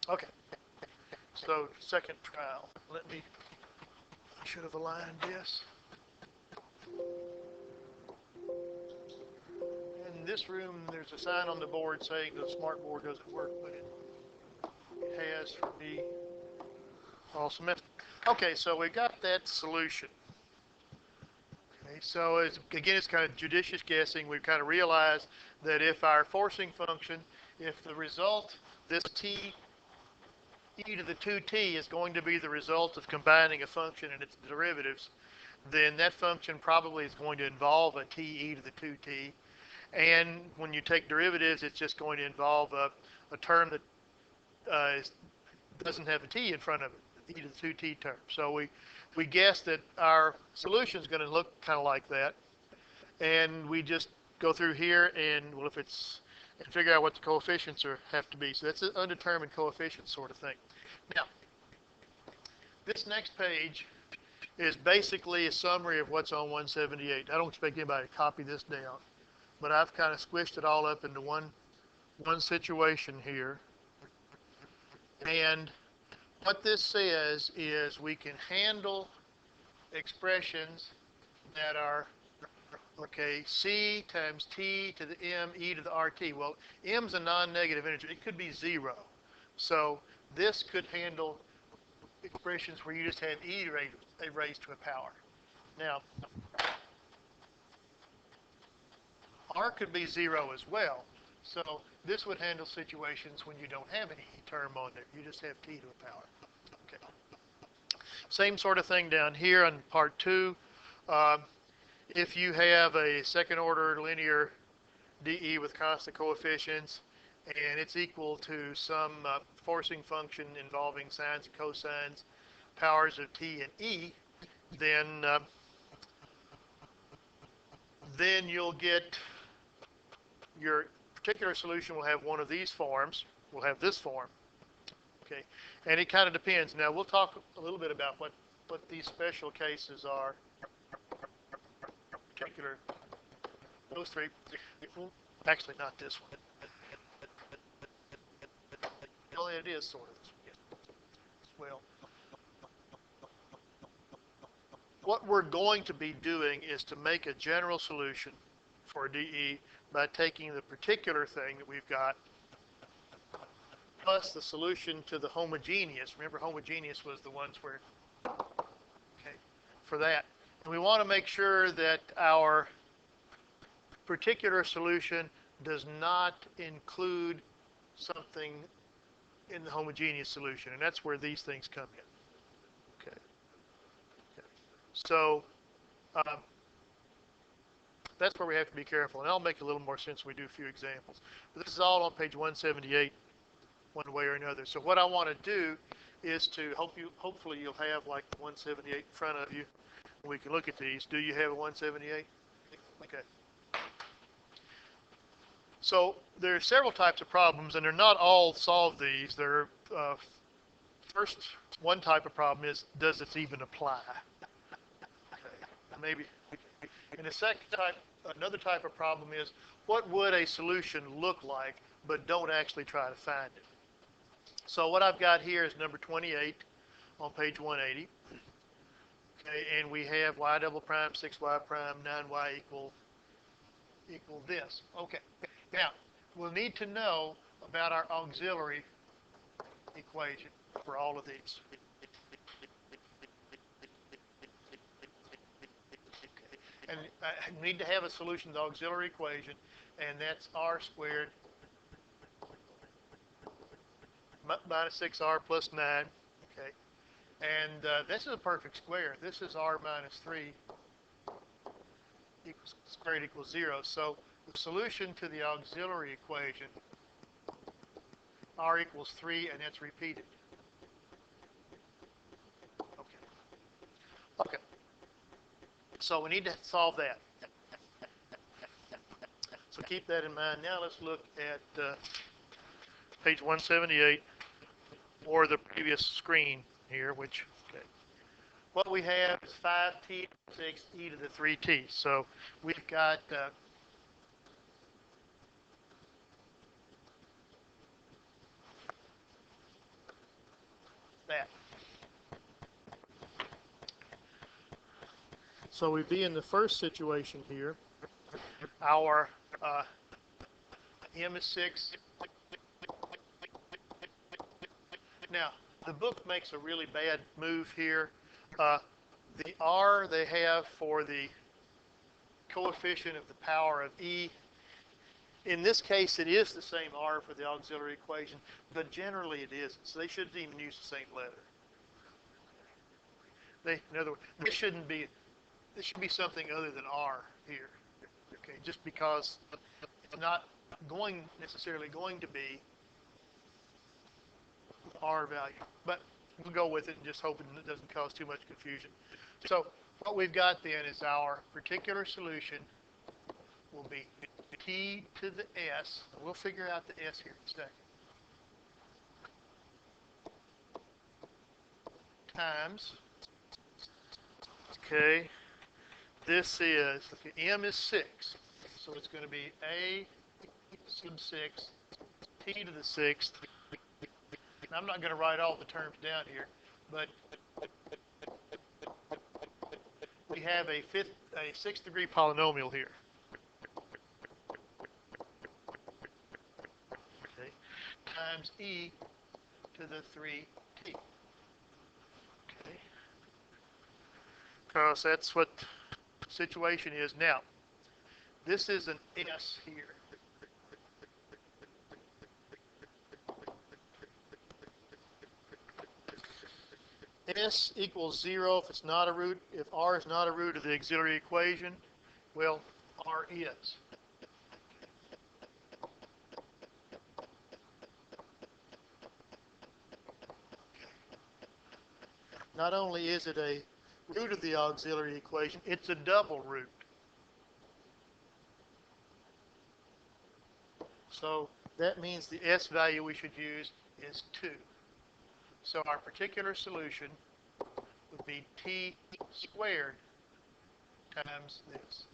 Okay, so second trial. I should have aligned this. In this room, there's a sign on the board saying the smart board doesn't work, but it has for me all semester. Okay, so we got that solution. Okay, so again, it's kind of judicious guessing. We've kind of realized that if our forcing function, if the result, this t e to the 2t is going to be the result of combining a function and its derivatives, then that function probably is going to involve a t e to the 2t. And when you take derivatives, it's just going to involve a term that doesn't have a t in front of it, e to the 2t term. So we guess that our solution is going to look kind of like that. And we just go through here and, well, if it's, and figure out what the coefficients have to be. So that's an undetermined coefficient sort of thing. Now, this next page is basically a summary of what's on 178. I don't expect anybody to copy this down, but I've kind of squished it all up into one situation here. And what this says is we can handle expressions that are, okay, c times t to the m e to the rt. Well, m's a non-negative integer. It could be 0. So this could handle expressions where you just have e raised to a power. Now, r could be 0 as well. So this would handle situations when you don't have any term on there. You just have t to a power. Okay. Same sort of thing down here on part 2. If you have a second order linear dE with constant coefficients and it's equal to some forcing function involving sines and cosines, powers of t and e, then you'll get your particular solution will have one of these forms. We'll have this form. Okay, and it kind of depends. Now we'll talk a little bit about what these special cases are. Particular, those three. Actually, not this one. Well, it is sort of as well. What we're going to be doing is to make a general solution for dE by taking the particular thing that we've got plus the solution to the homogeneous. Remember, homogeneous was the ones where, okay, for that. And we want to make sure that our particular solution does not include something in the homogeneous solution, and that's where these things come in. Okay. So that's where we have to be careful, and I'll make a little more sense when we do a few examples. But this is all on page 178, one way or another. So what I want to do is to hopefully you'll have like 178 in front of you. We can look at these. Do you have a 178? Okay. So there are several types of problems, and they're not all solve these. There are, first, one type of problem is, does this even apply? Okay. Maybe. And the second type, another type of problem is, what would a solution look like, but don't actually try to find it? So what I've got here is number 28 on page 180. Okay, and we have y double prime, 6y prime, 9y equal this. Okay. Now, we'll need to know about our auxiliary equation for all of these. Okay. And I need to have a solution to the auxiliary equation, and that's r squared minus 6r plus 9. Okay. And this is a perfect square. This is r minus 3 squared equals 0. So the solution to the auxiliary equation, r equals 3, and that's repeated. Okay. Okay. So we need to solve that. So keep that in mind. Now let's look at page 178 or the previous screen here, which, okay. What we have is 5t 6 e to the 3t. So we've got that. So we'd be in the first situation here. Our M is 6. Now, the book makes a really bad move here. The R they have for the coefficient of the power of E, in this case it is the same R for the auxiliary equation, but generally it isn't. So they shouldn't even use the same letter. In other words, this should be something other than R here. Okay, just because it's not necessarily going to be R value. But we'll go with it and just hoping it doesn't cause too much confusion. So what we've got then is our particular solution will be T to the S. We'll figure out the S here in a second. Times, okay, this is, M is 6. So it's going to be A sub 6, T to the 6th. I'm not going to write all the terms down here, but we have a 6th degree polynomial here. Okay. Times E to the 3t. Okay. Because that's what the situation is now. This is an S here. S equals 0 if it's not a root. If R is not a root of the auxiliary equation, well, R is. Not only is it a root of the auxiliary equation, it's a double root. So that means the S value we should use is 2. So our particular solution would be T squared times this.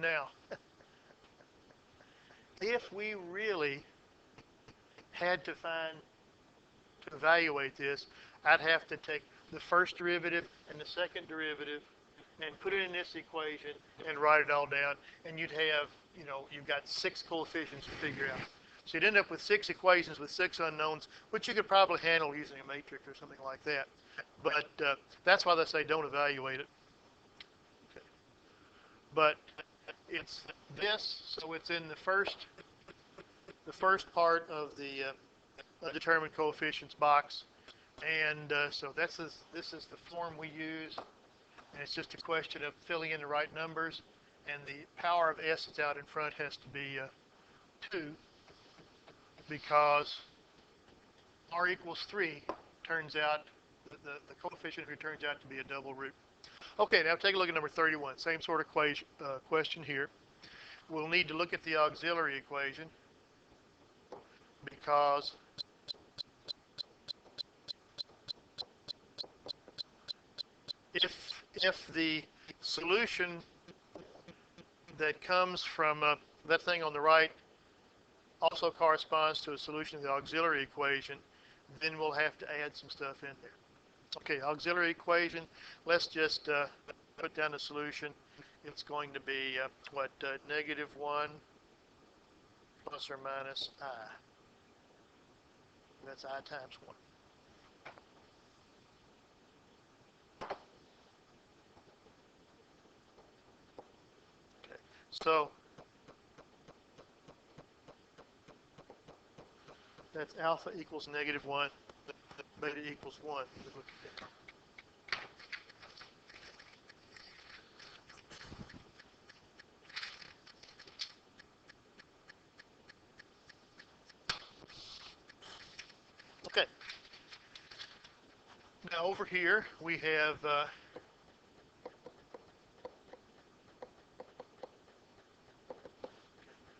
Now, if we really had to evaluate this, I'd have to take the first derivative and the second derivative and put it in this equation and write it all down, and you'd have, you've got 6 coefficients to figure out. So you'd end up with 6 equations with 6 unknowns, which you could probably handle using a matrix or something like that. But that's why they say don't evaluate it. Okay. But it's this, so it's in the first part of the determined coefficients box, and so this is the form we use, and it's just a question of filling in the right numbers, and the power of S that's out in front has to be 2, because R equals 3 turns out, the coefficient here turns out to be a double root. Okay, now take a look at number 31. Same sort of question here. We'll need to look at the auxiliary equation, because if the solution that comes from that thing on the right also corresponds to a solution of the auxiliary equation, then we'll have to add some stuff in there. Okay, auxiliary equation, let's just put down the solution. It's going to be, -1 plus or minus I. That's I times 1. Okay, so that's alpha equals -1, beta equals 1. Okay. Now over here we have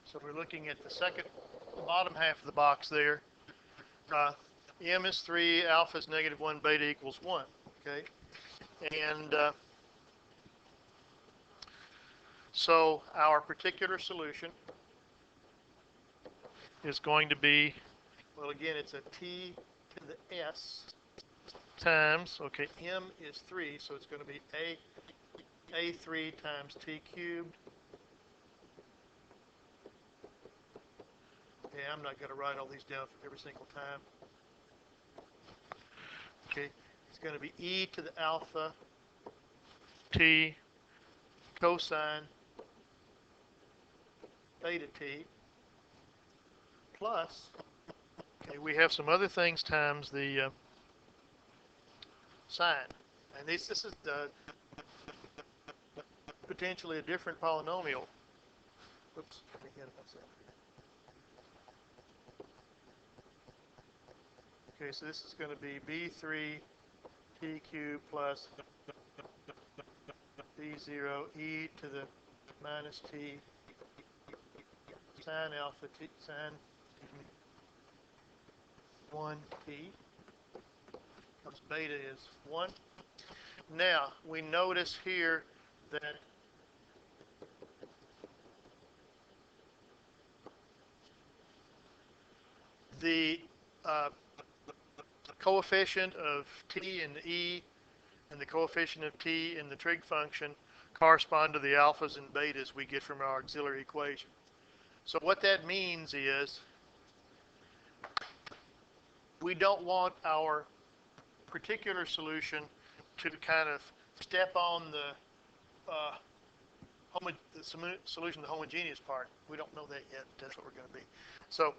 so we're looking at the bottom half of the box there. M is 3, alpha is -1, beta equals 1. Okay. And so our particular solution is going to be, well, again, it's a t to the s times, okay, m is 3, so it's going to be a3 times t cubed. Okay, I'm not going to write all these down for every single time. Okay, it's going to be e to the alpha t cosine beta t plus, okay, we have some other things times the sine. And this is potentially a different polynomial. Oops, let me hit it myself. Okay, so this is going to be b3 t cubed plus b0 e to the minus t sine alpha t sine 1 t, because beta is 1. Now, we notice here that the coefficient of t in the e and the coefficient of t in the trig function correspond to the alphas and betas we get from our auxiliary equation. So what that means is we don't want our particular solution to kind of step on the solution, the homogeneous part. We don't know that yet. That's what we're going to be. So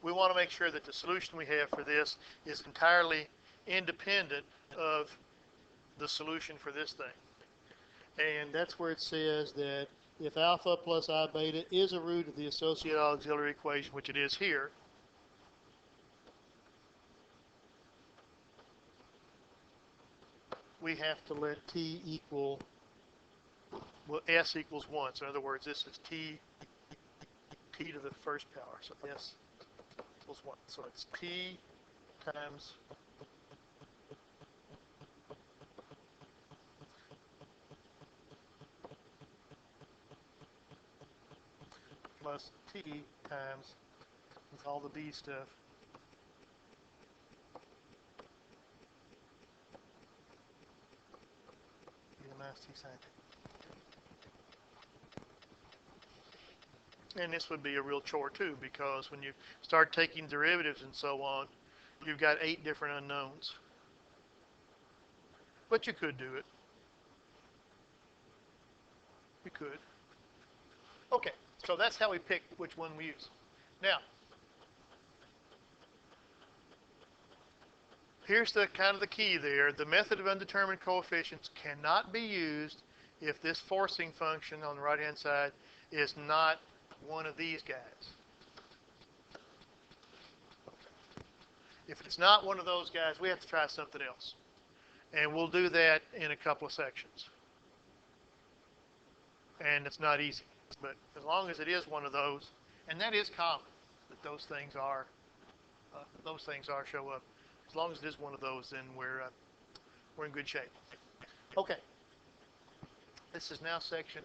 we want to make sure that the solution we have for this is entirely independent of the solution for this thing. And that's where it says that if alpha plus I beta is a root of the associated auxiliary equation, which it is here, we have to let t equal, well, s equals 1. So in other words, this is t to the first power. So s equals 1. So it's t times plus t times, with all the b stuff, e to the minus t sine t. And this would be a real chore too, because when you start taking derivatives and so on, you've got 8 different unknowns. But you could do it. You could. Okay, so that's how we pick which one we use. Now, here's the kind of the key there. The method of undetermined coefficients cannot be used if this forcing function on the right-hand side is not one of these guys. If it's not one of those guys, we have to try something else. And we'll do that in a couple of sections. And it's not easy. But as long as it is one of those, and that is common, that those things are show up. As long as it is one of those, then we're in good shape. Okay. This is now section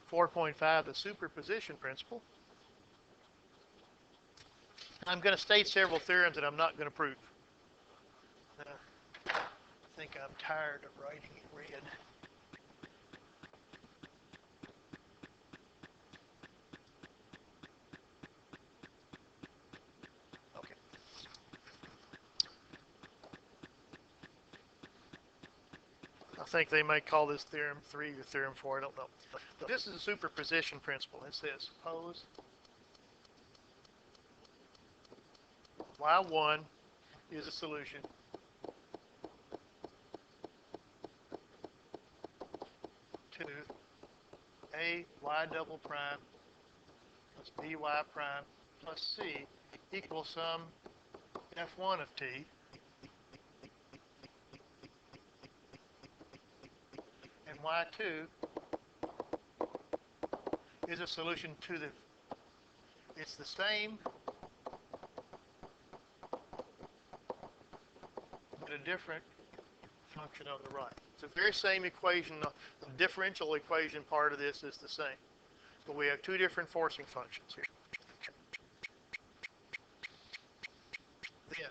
4.5, the superposition principle. I'm going to state several theorems that I'm not going to prove. I think I'm tired of writing in red. Okay. I think they might call this theorem 3 or theorem 4. I don't know. But this is a superposition principle. It says suppose y1 is a solution to a y double prime plus by prime plus c equals some f1 of t and y2 is a solution to it's the same but a different function on the right. It's the very same equation. The differential equation part of this is the same. But we have two different forcing functions here. Then,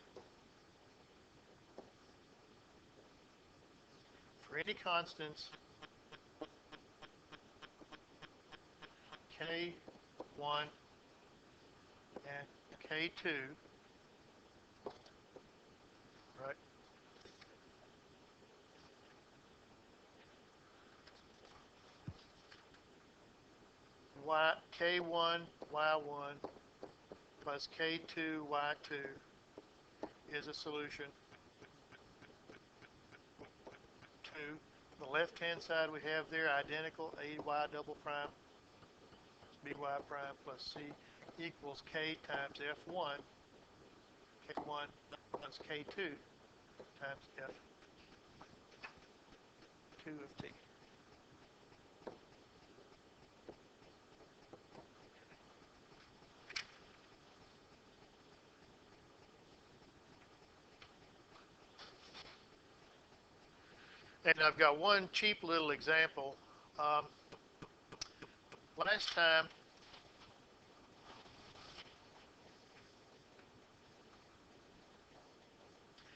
for any constants K1 and K2, right? K1 Y1 plus K2 Y2 is a solution to the left-hand side we have there, identical, AY double prime BY prime plus C equals K times F1, K1 plus K2 times F2 of T. And I've got one cheap little example. Last time,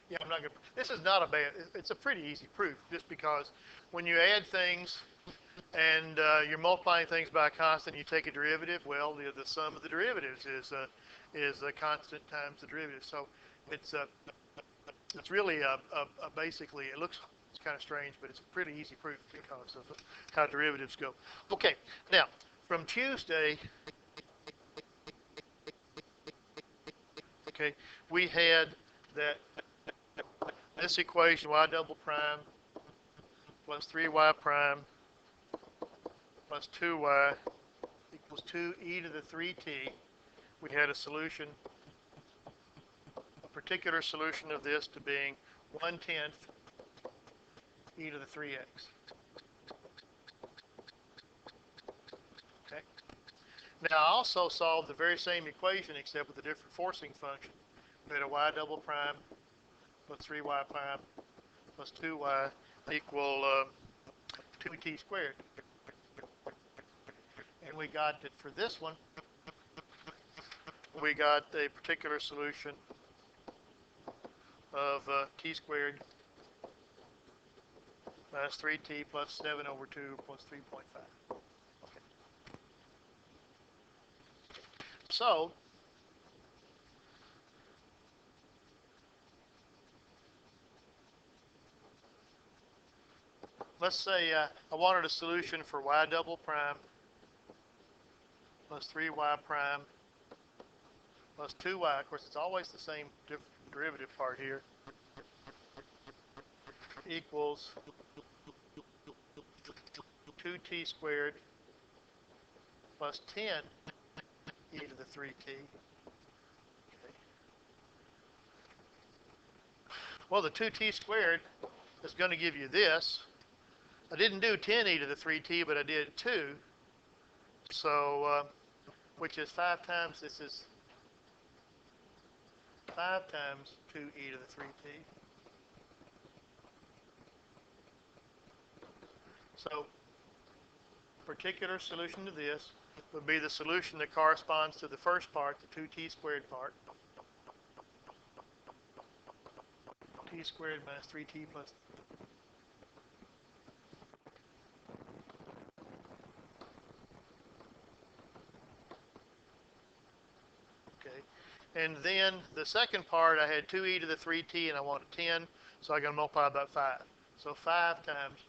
yeah, I'm not going to, this is not a bad, it's a pretty easy proof, just because when you add things and you're multiplying things by a constant, you take a derivative, well, the sum of the derivatives is a constant times the derivative. So it's really basically, it looks kind of strange, but it's a pretty easy proof because of how derivatives go. Okay, now, from Tuesday, okay, we had that this equation, y double prime plus 3y prime plus 2y equals 2e to the 3t. We had a solution, a particular solution of this to being 1/10 e to the 3x. Okay. Now I also solved the very same equation except with a different forcing function. We had a y double prime plus 3y prime plus 2y equal 2t squared. And we got that for this one, we got a particular solution of t squared minus 3t plus 7 over 2 plus 3.5. Okay. So, let's say I wanted a solution for y double prime plus 3y prime plus 2y. Of course, it's always the same derivative part here. Equals 2t squared plus 10 e to the 3t. Okay. Well, the 2t squared is going to give you this. I didn't do 10 e to the 3t, but I did 2. So, which is 5 times, this is 5 times 2e to the 3t. So, particular solution to this would be the solution that corresponds to the first part, the 2t squared part. T squared minus 3t plus. Okay. And then the second part, I had 2e to the 3t and I wanted 10, so I got to multiply by 5. So 5 times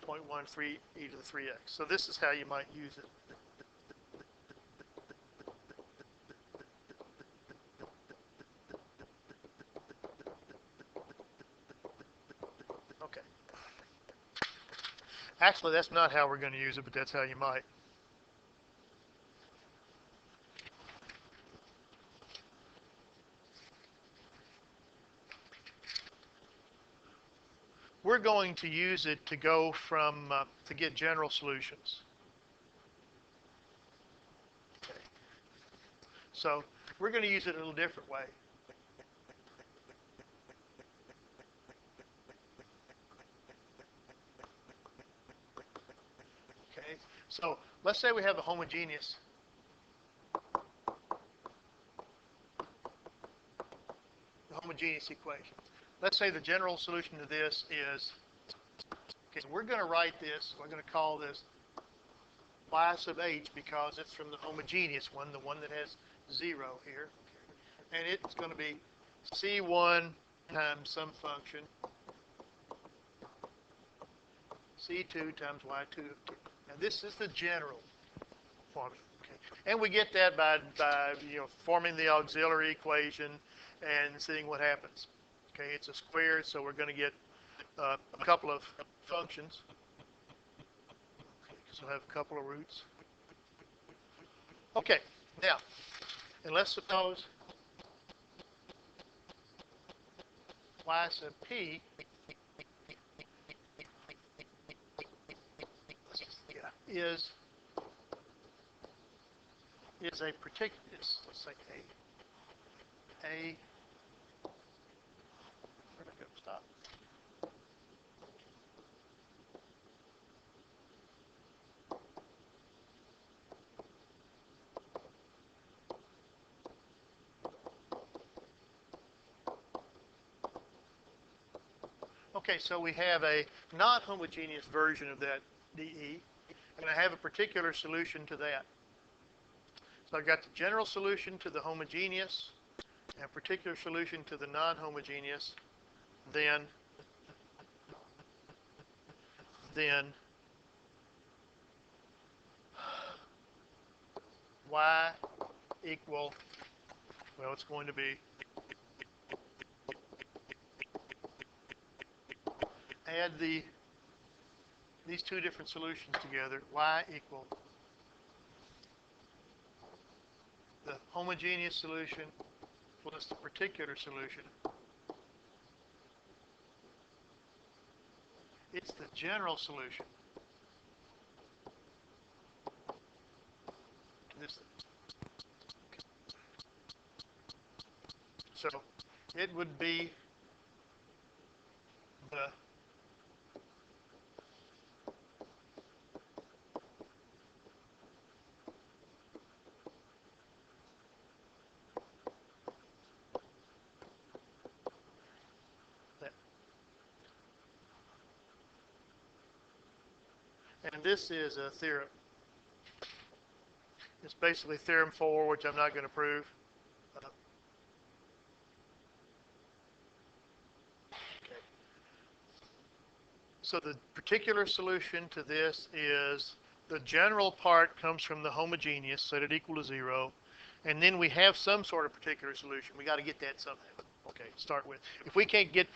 0.13 e to the 3x. So this is how you might use it. Okay. Actually, that's not how we're going to use it, but that's how you might. We're going to use it to go from, to get general solutions. Okay. So we're going to use it a little different way. let's say we have a homogeneous equation. Let's say the general solution to this is, okay, so we're going to write this, we're going to call this y sub h because it's from the homogeneous one, the one that has 0 here. And it's going to be c1 times some function, c2 times y2. Now this is the general formula. Okay. And we get that by forming the auxiliary equation and seeing what happens. Okay, it's a square, so we're going to get a couple of functions. So we'll have a couple of roots. Okay, now, and let's suppose y sub p is a particular, let's say a where'd I go? Stop. Okay, so we have a non-homogeneous version of that dE, and I have a particular solution to that. So I've got the general solution to the homogeneous, and a particular solution to the non-homogeneous, then y equal, well, it's going to be add these two different solutions together, y equal the homogeneous solution plus the particular solution. It's the general solution to this. So it would be the and this is a theorem. It's basically theorem 4, which I'm not going to prove. Okay. So the particular solution to this is the general part comes from the homogeneous, set it equal to 0, and then we have some sort of particular solution. We got to get that somehow. Okay, start with. If we can't get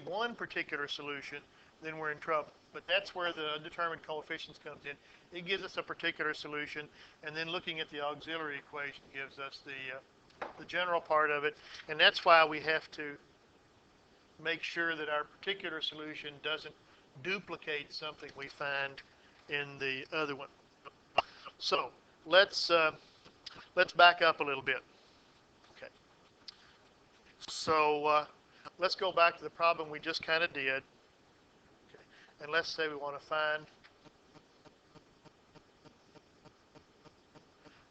one particular solution, then we're in trouble. But that's where the undetermined coefficients comes in. It gives us a particular solution, and then looking at the auxiliary equation gives us the general part of it, and that's why we have to make sure that our particular solution doesn't duplicate something we find in the other one. So let's back up a little bit. Okay. So let's go back to the problem we just kind of did. Okay. And let's say we want to find,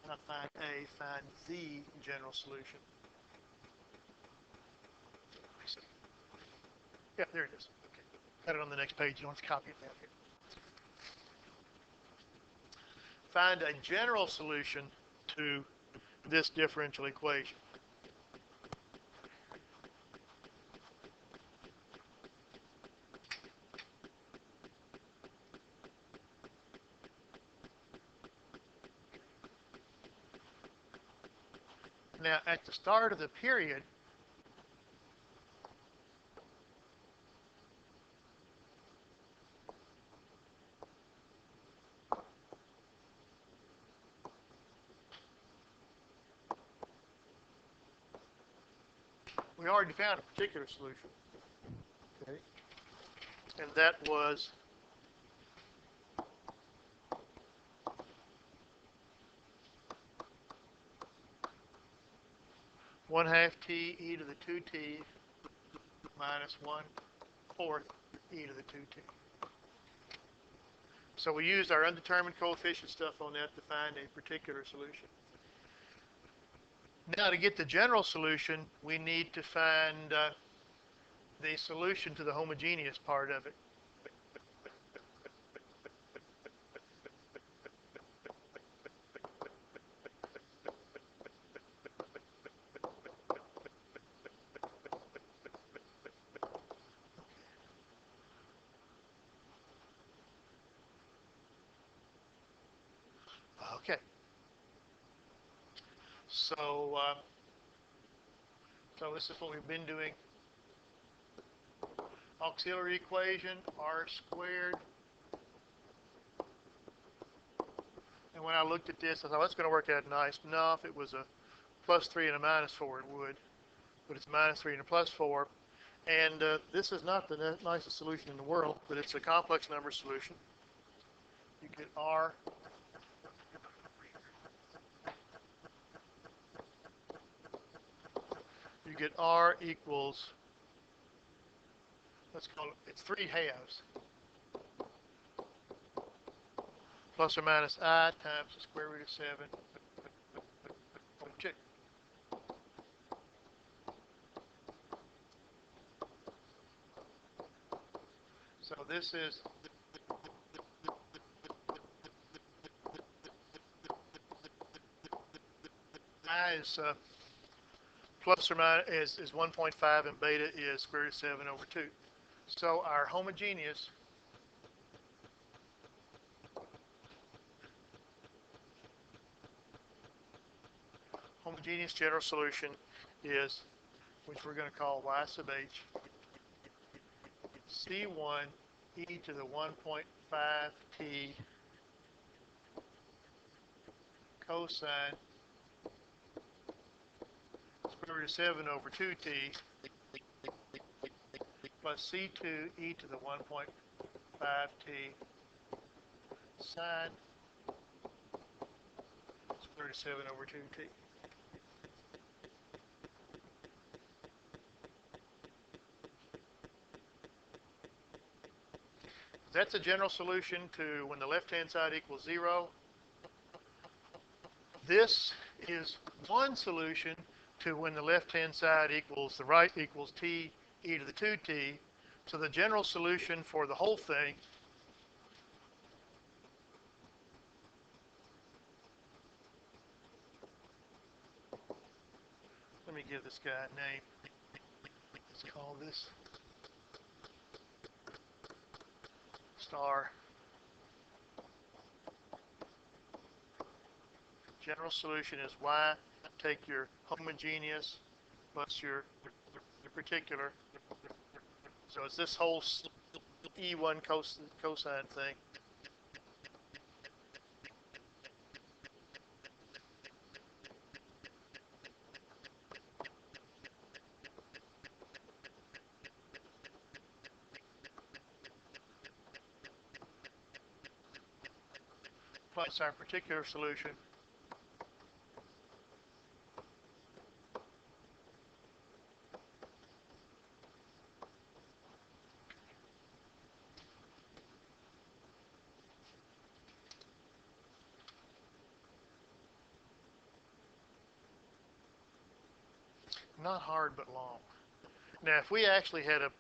not find A, find the general solution. Yeah, there it is. Okay. Got it on the next page. You don't have to copy it down here. Find a general solution to this differential equation. Now, at the start of the period, we already found a particular solution. Okay. And that was one half t e to the 2t minus 1/4 e to the 2t. So we used our undetermined coefficient stuff on that to find a particular solution. Now to get the general solution, we need to find the solution to the homogeneous part of it. Okay. So, so this is what we've been doing. Auxiliary equation, r squared. And when I looked at this, I thought, well, that's going to work out nice. No, if it was a plus 3 and a minus 4, it would. But it's minus 3 and a plus 4. And this is not the nicest solution in the world, but it's a complex number solution. You get r. You get r equals, let's call it, it's 3 halves. Plus or minus I times the square root of 7 over 2. So this is I is plus or minus is 1.5 and beta is square root of 7 over 2. So our homogeneous general solution is, which we're going to call y sub h, c1 e to the 1.5t cosine square root of 7 over 2t plus c2 e to the 1.5t sine square root of 7 over 2t. That's a general solution to when the left-hand side equals 0. This is one solution to when the left-hand side equals the right equals t e to the 2t. So the general solution for the whole thing let me give this guy a name. Let's call this star. General solution is y. Take your homogeneous plus your particular. So it's this whole E1 cosine thing. Plus our particular solution. Not hard, but long. Now, if we actually had an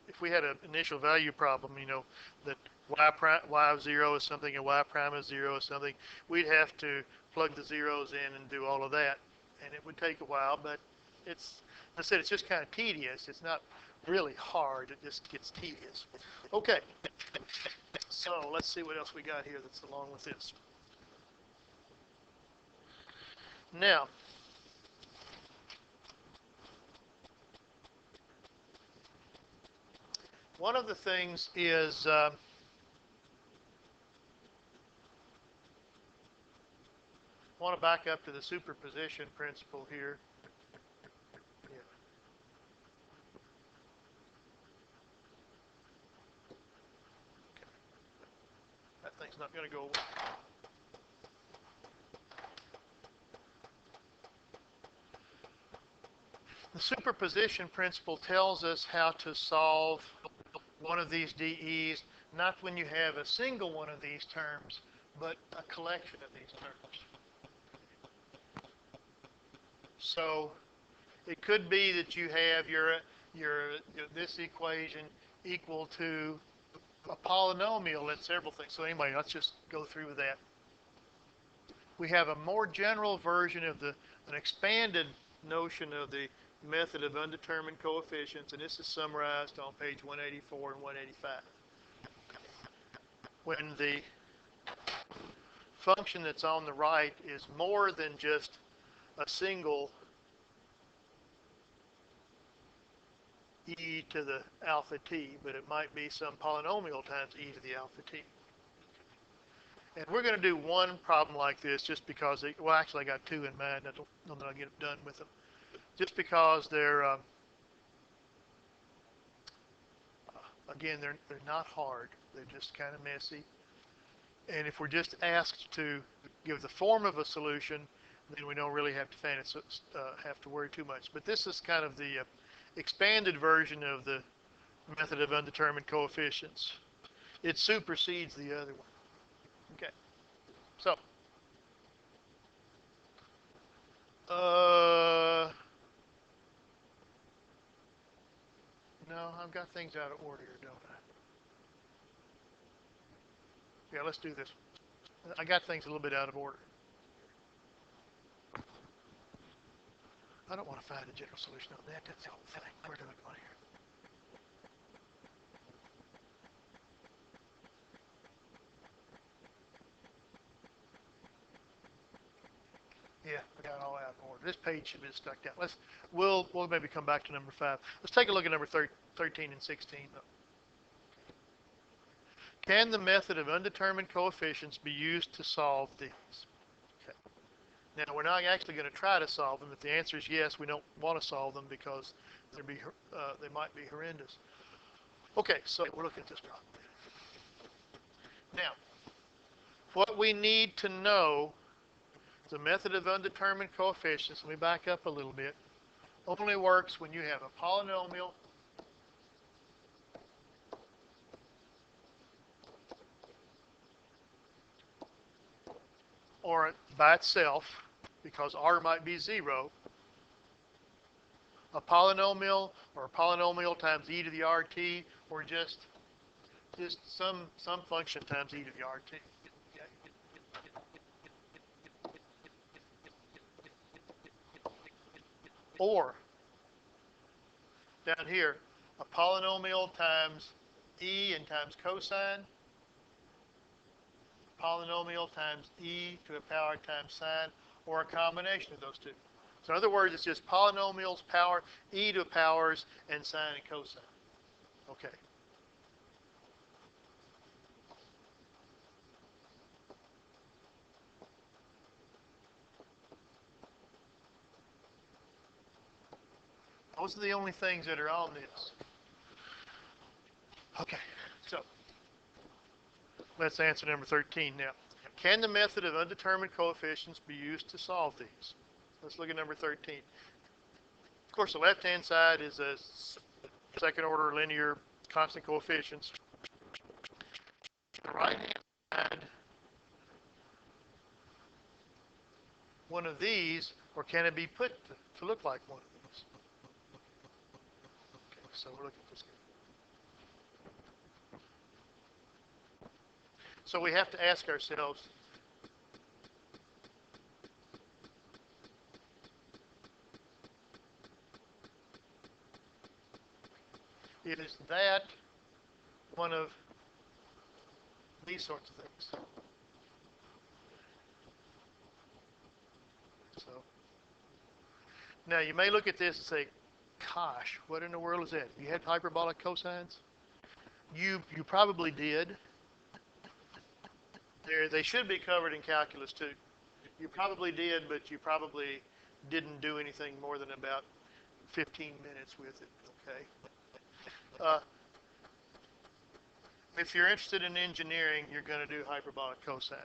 initial value problem, you know, that y of 0 is something and y prime of 0 is something, we'd have to plug the zeros in and do all of that, and it would take a while. But it's, I said, it's just kind of tedious. It's not really hard. It just gets tedious. Okay. So let's see what else we got here that's along with this. Now, one of the things is I want to back up to the superposition principle here. Yeah. That thing's not going to go away. The superposition principle tells us how to solve one of these DEs not when you have a single one of these terms, but a collection of these terms. So it could be that you have your this equation equal to a polynomial and several things. So anyway, let's just go through with that. We have a more general version of an expanded notion of the method of undetermined coefficients, and this is summarized on page 184 and 185. When the function that's on the right is more than just a single e to the alpha t, but it might be some polynomial times e to the alpha t. And we're going to do one problem like this just because, well, actually I got two in mind. I don't know that I'll get done with them. Just because they're, again, they're not hard. They're just kind of messy. And if we're just asked to give the form of a solution, then we don't really have to worry too much. But this is kind of the expanded version of the method of undetermined coefficients. It supersedes the other one. Okay. So, no, I've got things out of order here, don't I? Yeah, let's do this. I got things a little bit out of order. I don't want to find a general solution on that. That's the whole thing. We're doing one here. Yeah, I got it all out of order. This page should be stuck down. We'll maybe come back to number 5. Let's take a look at number 13 and 16 though. Can the method of undetermined coefficients be used to solve these? Okay. Now we're not actually going to try to solve them. If the answer is yes, we don't want to solve them because they might be horrendous. Okay, so we're looking at this problem. Now, what we need to know, the method of undetermined coefficients, let me back up a little bit, only works when you have a polynomial or by itself, because r might be 0, a polynomial or a polynomial times e to the rt, or just some function times e to the rt. Or down here, a polynomial times e and times cosine, polynomial times e to the power times sine, or a combination of those two. So in other words, it's just polynomials, power, e to the powers, and sine and cosine. Okay. Those are the only things that are on this. Okay, so let's answer number 13 now. Can the method of undetermined coefficients be used to solve these? Let's look at number 13. Of course, the left-hand side is a second-order linear constant coefficients. The right-hand side, one of these, or can it be put to look like one of these? Okay, so we're looking at this. So we have to ask ourselves, is that one of these sorts of things? So now you may look at this and say, gosh, what in the world is that? You had hyperbolic cosines? You probably did. They should be covered in calculus too. You probably did, but you probably didn't do anything more than about 15 minutes with it, okay? If you're interested in engineering, you're going to do hyperbolic cosine.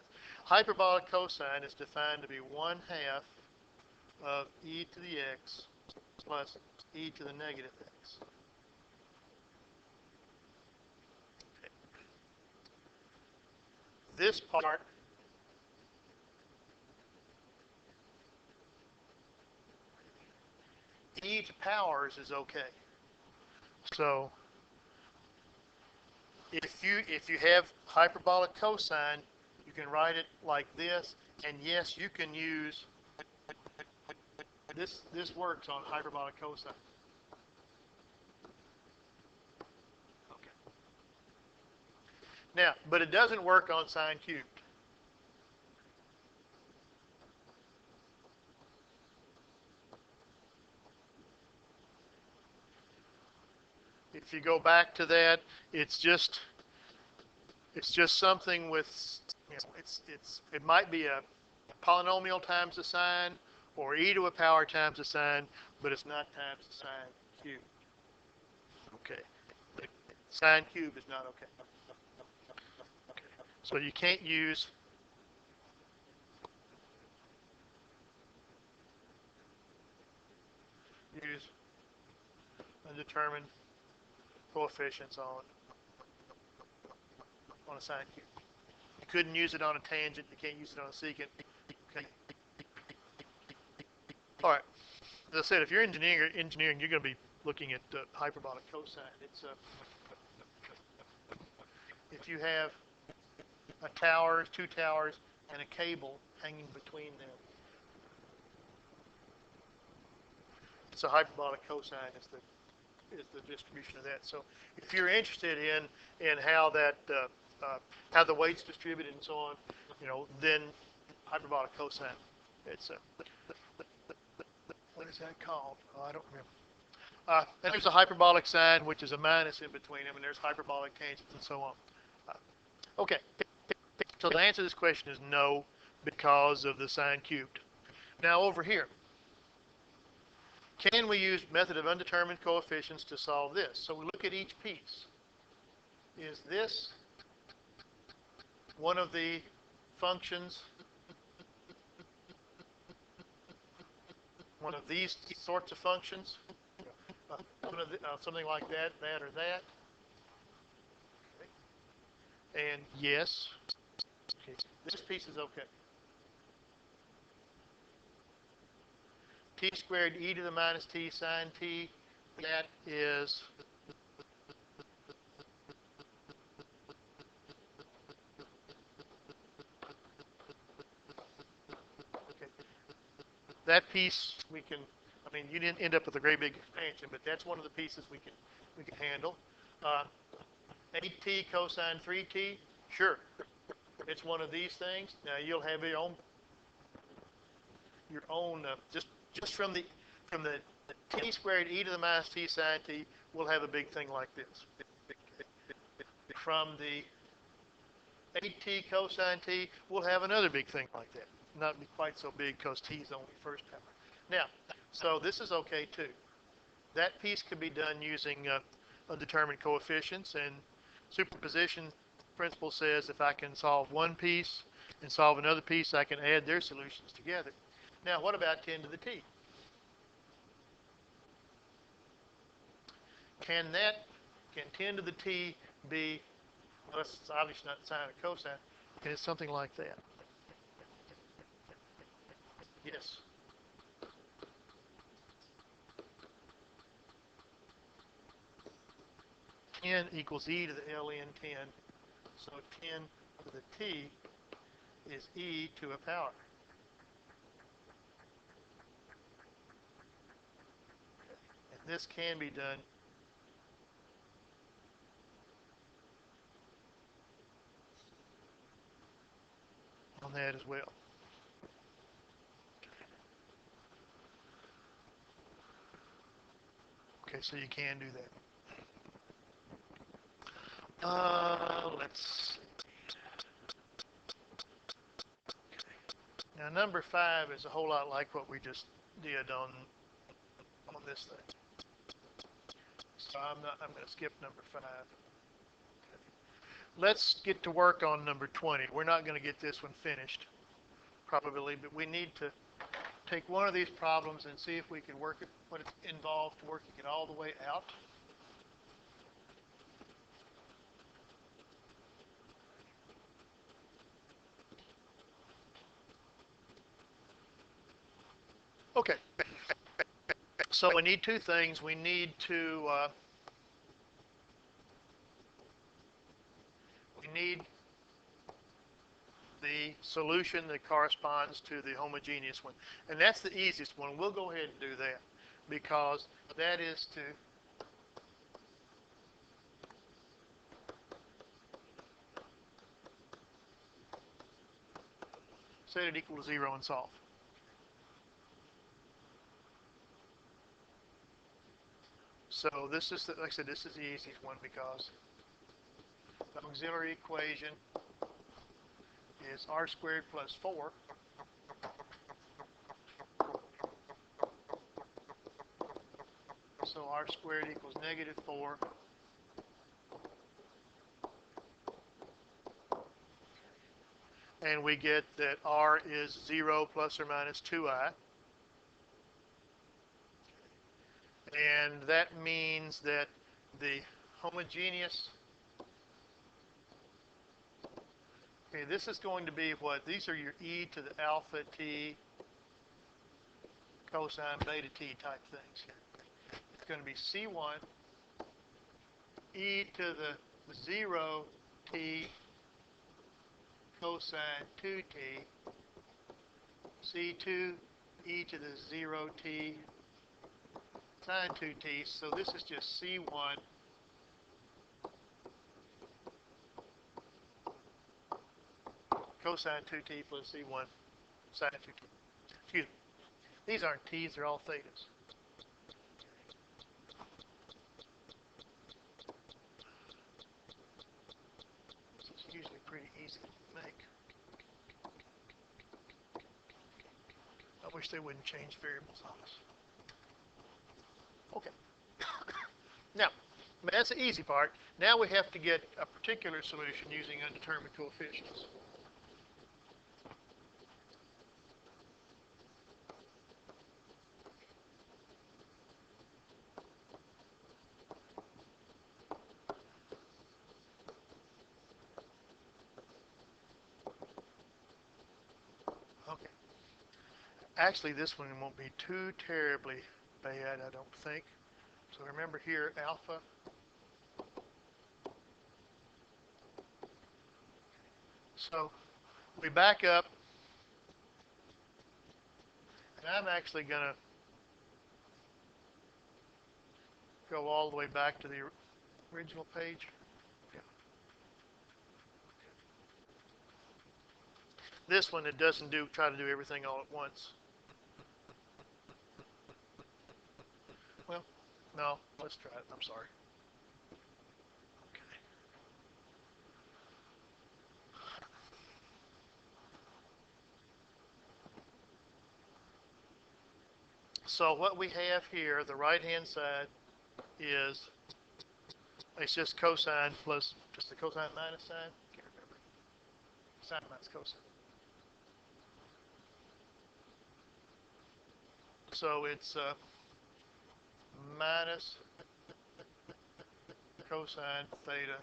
Hyperbolic cosine is defined to be 1/2 of e to the x plus e to the negative x. Okay. This part, e to powers is okay. So if you have hyperbolic cosine, you can write it like this, and yes, you can use this. This works on hyperbolic cosine. Okay. Now, but it doesn't work on sine cubed. If you go back to that, it's just something with, it might be a polynomial times the sine, or e to a power times the sine, but it's not times the sine cubed. Okay. Sine cubed is not okay. Okay. So you can't use undetermined coefficients on a sine cube. You couldn't use it on a tangent. You can't use it on a secant. Okay. All right. As I said, if you're engineering, you're going to be looking at hyperbolic cosine. It's if you have a tower, two towers, and a cable hanging between them, it's a hyperbolic cosine. Is the distribution of that. So if you're interested in how that how the weight's distributed and so on, then hyperbolic cosine. It's what is that called? Oh, I don't remember. And there's a hyperbolic sine, which is a minus in between them, and there's hyperbolic tangents and so on. Okay. So the answer to this question is no, because of the sine cubed. Now over here, can we use method of undetermined coefficients to solve this? So we look at each piece. Is this one of the functions, one of these sorts of functions? Something like that or that? Okay. And yes. Okay. This piece is okay. T squared e to the minus t sine t, that is okay. That piece we can, you didn't end up with a great big expansion, but that's one of the pieces we can handle. 8t cosine 3t, sure. It's one of these things. Now you'll have your own just from the t squared e to the minus t sine t, we'll have a big thing like this. From the 8t cosine t, we'll have another big thing like that. Not be quite so big because t is only first power. Now, so this is okay too. That piece can be done using undetermined coefficients, and superposition principle says if I can solve one piece and solve another piece, I can add their solutions together. Now, what about 10 to the t? Can 10 to the t be, well, it's obviously not sine or cosine, and it's something like that? Yes. N equals e to the ln 10, so 10 to the t is e to a power. And this can be done on that as well. Okay, so you can do that. Let's see. Now, number 5 is a whole lot like what we just did on this thing. So I'm going to skip number 5. Okay. Let's get to work on number 20. We're not going to get this one finished, probably, but we need to take one of these problems and see if we can work it, what it's involved to working it all the way out. Okay, so we need two things. We need to we need the solution that corresponds to the homogeneous one, and that's the easiest one. We'll go ahead and do that because that is to set it equal to 0 and solve. So this is, like I said, this is the easiest one because the auxiliary equation is r squared plus 4 so r squared equals negative 4 and we get that r is 0 plus or minus 2i. And that means that the homogeneous, okay, this is going to be what? These are your e to the alpha t cosine beta t type things. It's going to be c1 e to the 0 t cosine 2t, c2 e to the 0 t sine 2t. So this is just c1 cosine 2t plus c1 sine 2t. Excuse me. These aren't t's, they're all thetas. It's usually pretty easy to make. I wish they wouldn't change variables on us. Okay. Now, that's the easy part. Now we have to get a particular solution using undetermined coefficients. Okay. Actually, this one won't be too terribly bad, I don't think. So remember here, alpha. So we back up, and I'm actually going to go all the way back to the original page. Yeah. This one, it doesn't try to do everything all at once. Well, no, let's try it. I'm sorry. Okay. So what we have here, the right-hand side is, it's just cosine plus, just the cosine minus sine. Can't remember. Sine minus cosine. So it's minus cosine theta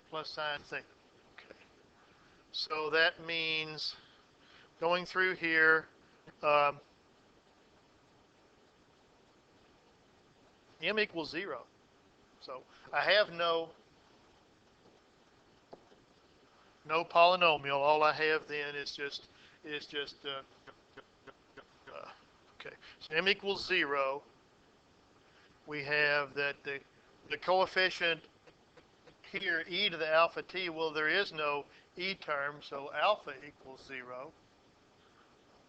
plus sine theta. Okay. So that means going through here, m equals 0. So I have no polynomial. All I have then is just okay. So m equals 0. We have that the coefficient here, e to the alpha t, well, there is no e term, so alpha equals 0.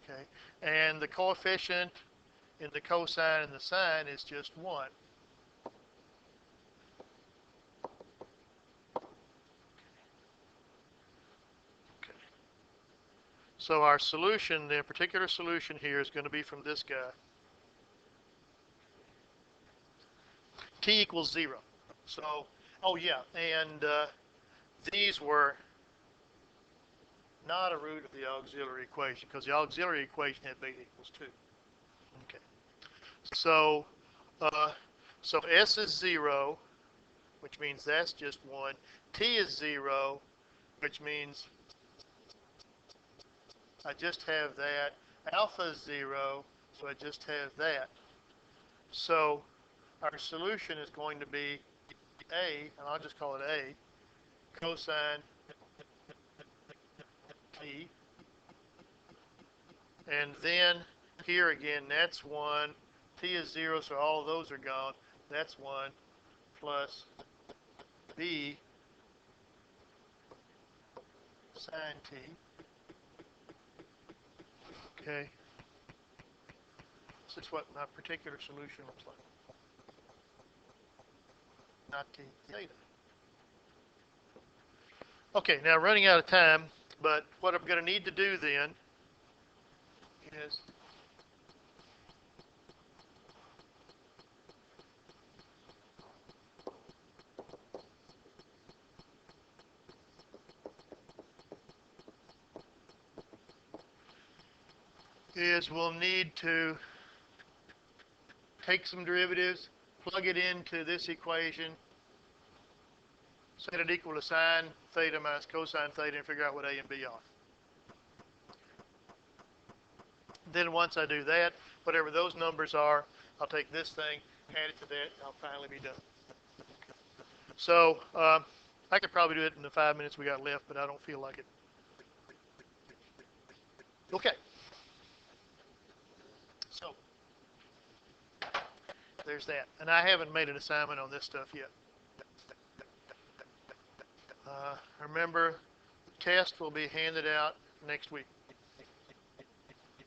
Okay, and the coefficient in the cosine and the sine is just 1. Okay. So our solution, the particular solution here, is going to be from this guy. T equals 0. So, oh yeah, and these were not a root of the auxiliary equation because the auxiliary equation had beta equals 2. Okay. So, so S is 0, which means that's just 1. T is 0, which means I just have that. Alpha is 0, so I just have that. So our solution is going to be A, and I'll just call it A, cosine t. And then here again, that's 1. T is 0, so all of those are gone. That's 1 plus B sine t. Okay. This is what my particular solution looks like. Not t theta. Okay, now running out of time, but what I'm going to need to do then is we'll need to take some derivatives, plug it into this equation, set it equal to sine theta minus cosine theta, and figure out what A and B are. Then once I do that, whatever those numbers are, I'll take this thing, add it to that, and I'll finally be done. So I could probably do it in the 5 minutes we got left, but I don't feel like it. Okay. So there's that. And I haven't made an assignment on this stuff yet. Remember, the test will be handed out next week.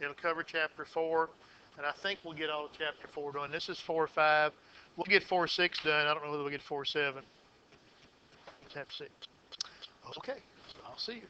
It'll cover chapter 4, and I think we'll get all of chapter 4 done. This is 4-5. We'll get 4-6 done. I don't know whether we'll get 4-7. Chapter 6. Okay, so I'll see you.